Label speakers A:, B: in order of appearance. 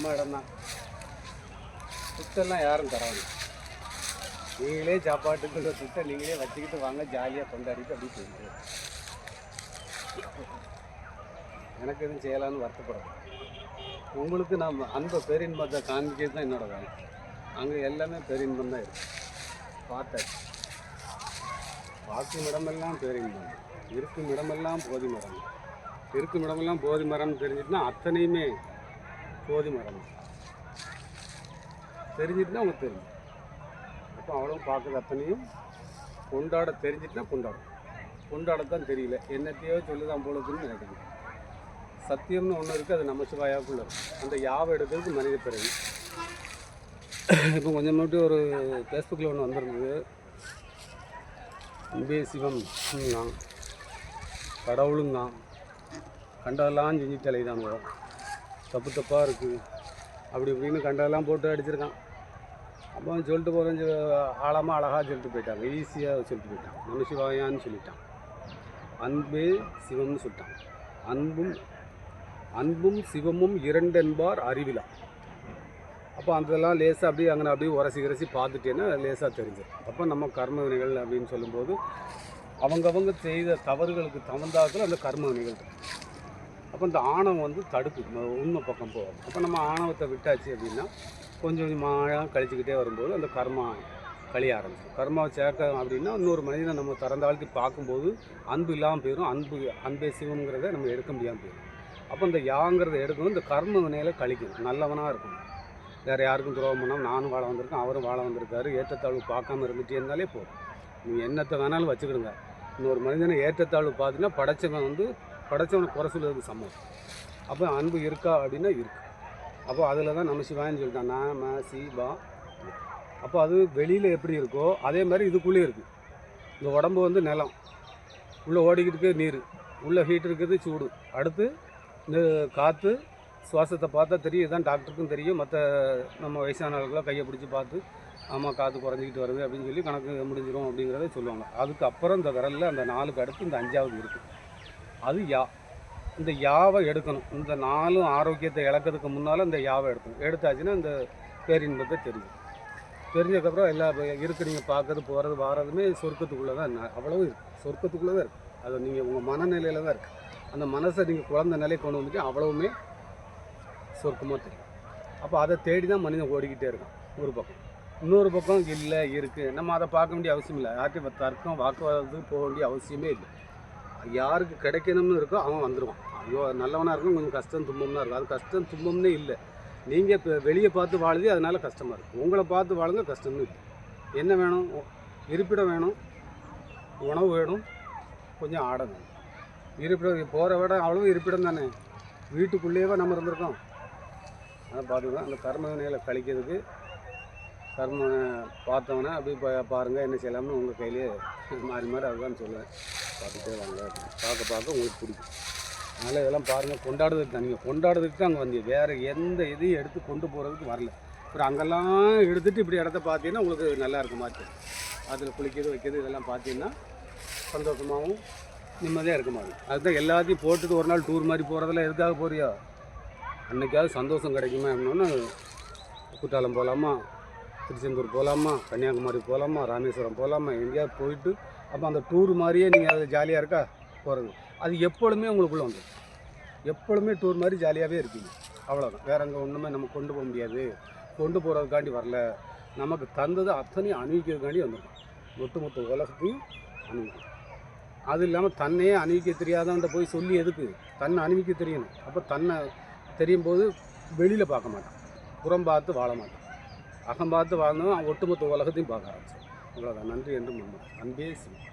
A: நம்ம இடம் தான். சுத்தெல்லாம் யாரும் தராங்க. நீங்களே சாப்பாட்டுக்குள்ள சுத்த நீங்களே வச்சுக்கிட்டு வாங்க, ஜாலியாக கொண்டாடிட்டு அப்படி போயிட்டு. எனக்கு எதுவும் செய்யலான்னு வருத்தப்படும். உங்களுக்கு நம்ம அன்பை பேரின்பத்தை காமிக்கிறது தான் என்னோட வேலை. அங்கே எல்லாமே பேரின்பம் தான் இருக்குது. பார்த்தாச்சு. பார்க்கும் இடமெல்லாம் பேரின்பம், இருக்கும் இடமெல்லாம் போதி மரம். இருக்கும் இடமெல்லாம் போதி மரம்னு தெரிஞ்சிட்டுனா அத்தனையுமே போதி மரம் தெரிஞ்சிட்டுனா உங்களுக்கு தெரியும். அப்போ அவ்வளோ பார்க்குறது அத்தனையும் கொண்டாட தெரிஞ்சிட்டுனா கொண்டாடத்தான் தெரியல. என்னத்தையோ சொல்லுதான் போலதுன்னு நினைக்கிறேன். சத்தியம்னு ஒன்று இருக்குது, அது நம்ம சிவாயாவுக்குள்ளே இருக்குது. அந்த யாவை எடுக்கிறதுக்கு மனித பிறகு. இப்போ கொஞ்சம் மட்டும் ஒரு ஃபேஸ்புக்கில் ஒன்று வந்திருந்தது. அன்பே சிவம் தான், கடவுளும் தான், கண்டதெல்லாம் செஞ்சு தலைதான் வரும், தப்பு தப்பாக இருக்குது அப்படி இப்படின்னு கண்டதெல்லாம் போட்டு அடிச்சிருக்கான். அப்போ சொல்லிட்டு போகிறேன், ஆழமாக அழகாக சொல்லிட்டு போயிட்டாங்க, ஈஸியாக சொல்லிட்டு போயிட்டான். நம்ம சிவாயான்னு சொல்லிட்டான், அன்பே சிவம்னு சொல்லிட்டான். அன்பும் சிவமும் இரண்டென்பார் அறிவிலா. அப்போ அதெல்லாம் லேசாக அப்படியே அங்கே அப்படியே உரசி பார்த்துட்டேன்னா லேசாக தெரிஞ்சிடும். அப்போ நம்ம கர்ம வினைகள் அப்படின்னு சொல்லும்போது அவங்கவங்க செய்த தவறுகளுக்கு தகுந்தாக்கள் அந்த கர்ம வினைகள். அப்போ இந்த ஆணவம் தடுக்கு உண்மை பக்கம் போகும். அப்போ நம்ம ஆணவத்தை விட்டாச்சு அப்படின்னா கொஞ்சம் கொஞ்சமாக கழிச்சுக்கிட்டே வரும்போது அந்த கர்மா கழிய ஆரம்பிச்சிடும். கர்மாவை சேர்க்க அப்படின்னா இன்னொரு மனிதனை நம்ம திறந்தாழ்த்தி பார்க்கும்போது அன்பு இல்லாமல் போயிடும். அன்பே சிவங்கிறத நம்ம எடுக்க முடியாமல் போயிடும். அப்போ இந்த யாங்கிறத எடுக்கணும், இந்த கர்ம வினையில் கழிக்கணும், நல்லவனாக இருக்கணும். வேறு யாருக்கும் துரோகம் பண்ணாமல் நானும் வாழ வந்திருக்கேன், அவரும் வாழ வந்திருக்காரு, ஏற்றத்தாழ்வு பார்க்காம இருந்துகிட்டே இருந்தாலே போதும். நீங்கள் என்னத்தை வேணாலும் வச்சுக்கிடுங்க. இன்னொரு மனிதனை ஏற்றத்தாழ்வு பார்த்தீங்கன்னா படைச்சவனை குறை சொல்லுறதுக்கு சமம். அப்போ அன்பு இருக்கா அப்படின்னா இருக்குது. அப்போ அதில் தான் நம்ம சிவான்னு சொல்லிட்டான், நாம சிவா. அப்போ அது வெளியில் எப்படி இருக்கோ அதே மாதிரி இதுக்குள்ளே இருக்குது. இந்த உடம்பு நிலம், உள்ளே ஓடிக்கிட்டு இருக்க நீர், உள்ளே ஹீட் இருக்கிறது சூடு, அடுத்து இந்த காற்று சுவாசத்தை பார்த்தா தெரியும். இதுதான் டாக்டருக்கும் தெரியும். மற்ற நம்ம வயசானவர்களாக கையை பிடிச்சி பார்த்து ஆமாம் காற்று குறைஞ்சிக்கிட்டு வருது அப்படின்னு சொல்லி கணக்கு முடிஞ்சிடும் அப்படிங்கிறத சொல்லுவாங்க. அதுக்கப்புறம் இந்த விரலில் அந்த 4க்கு அடுத்து இந்த 5வது இருக்குது, அது யா. இந்த யாவை எடுக்கணும். இந்த 4 ஆரோக்கியத்தை இழக்கிறதுக்கு முன்னால் இந்த யாவை எடுக்கணும். எடுத்தாச்சுன்னா இந்த பேரின்பத்தை தெரிஞ்சதுக்கப்புறம் எல்லா இருக்குது. நீங்கள் பார்க்கறது போகிறது வாரதுமே சொர்க்கத்துக்குள்ளே தான், அவ்வளவு இருக்குது, சொர்க்கத்துக்குள்ளே தான் இருக்குது. அது நீங்கள் உங்கள் மனநிலையில் தான் இருக்குது. அந்த மனசை நீங்கள் குழந்தை நிலையை கொண்டு வந்துட்டு அவ்வளவுமே சொர்க்கமாக தெரியும். அப்போ அதை தேடி தான் மனிதன் ஓடிக்கிட்டே இருக்கான் ஒரு பக்கம். இன்னொரு பக்கம் இல்லை இருக்குது, நம்ம அதை பார்க்க வேண்டிய அவசியம் இல்லை. யார்கிட்ட தர்க்கம் வாக்குவாதத்துக்கு போக வேண்டிய அவசியமே இல்லை. யாருக்கு கிடைக்கணும்னு இருக்கோ அவன் வந்துடுவான். ஐயோ நல்லவனாக இருக்கும், கொஞ்சம் கஷ்டம் துன்பம்னா இருக்கும். அது கஷ்டம் துன்பம்னே இல்லை. நீங்கள் இப்போ வெளியே பார்த்து வாழுது அதனால் கஷ்டமாக இருக்குது. உங்களை பார்த்து வாழுங்க கஷ்டம்னு இல்லை. என்ன வேணும்? இருப்பிடம் வேணும், உணவு வேணும், கொஞ்சம் ஆடை வேணும். இருப்பிடம் போகிற விட அவ்வளோ இருப்பிடம் தானே, வீட்டுக்குள்ளேயே நம்ம இருந்திருக்கோம். அதை பார்த்துக்கலாம். அந்த கர்ம வினைகளை கழிக்கிறதுக்கு கர்ம பார்த்தவொன்னே அப்படி பாருங்கள் என்ன செய்யலாம்னு உங்கள் கையிலே மாறி அதுதான் சொல்லுவேன். பார்த்துட்டே வாங்க, பார்க்க உங்களுக்கு பிடிக்கும். அதனால் இதெல்லாம் பாருங்கள். கொண்டாடுறதுக்கு தான், நீங்கள் கொண்டாடுறதுக்கு தான் அங்கே வந்தீங்க, வேறு எந்த இதையும் எடுத்து கொண்டு போகிறதுக்கு வரல. அப்புறம் அங்கெல்லாம் எடுத்துகிட்டு இப்படி இடத்த பார்த்தீங்கன்னா உங்களுக்கு நல்லா இருக்கும். மாற்றி அதில் குளிக்கிறது வைக்கிறது இதெல்லாம் பார்த்தீங்கன்னா சந்தோஷமாகவும் நிம்மதியாக இருக்க மாதிரி. அதுதான் எல்லாத்தையும் போட்டுட்டு ஒரு நாள் டூர் மாதிரி போகிறதெல்லாம் எதுக்காக போறியா? அன்றைக்காவது சந்தோஷம் கிடைக்குமா அப்படின்னா குற்றாலம் போகலாமா, திருச்செந்தூர் போகலாமா, கன்னியாகுமரி போகலாமா, ராமேஸ்வரம் போகலாமா, எங்கேயாவது போயிட்டு அப்போ அந்த டூர் மாதிரியே நீங்கள் அது ஜாலியாக இருக்கா போகிறது. அது எப்பொழுதுமே உங்களுக்குள்ளே வந்துடும். எப்பொழுதுமே டூர் மாதிரி ஜாலியாகவே இருப்பீங்க, அவ்வளோதான். வேறு அங்கே ஒன்றுமே நம்ம கொண்டு போக முடியாது. கொண்டு போகிறதுக்காண்டி வரல, நமக்கு தந்தது அத்தனையும் அணிவிக்கிறதுக்காண்டி வந்துடும். ஒட்டுமொத்த உலகத்தையும் அணிவிக்கும். அது இல்லாமல் தன்னையே அணிவிக்க தெரியாதவன்ட்ட போய் சொல்லி எதுக்கு? தன்னை அணிவிக்க தெரியணும். அப்போ தன்னை தெரியும் போது வெளியில் பார்க்க மாட்டான், புறம் பார்த்து வாழ மாட்டான். அகம் பார்த்து வாழ்ந்தவன் ஒட்டுமொத்த உலகத்தையும் பார்க்க ஆரம்பிச்சான். அவ்வளோதான். நன்றி என்று நம்புகிறேன். அன்பே சிவம்.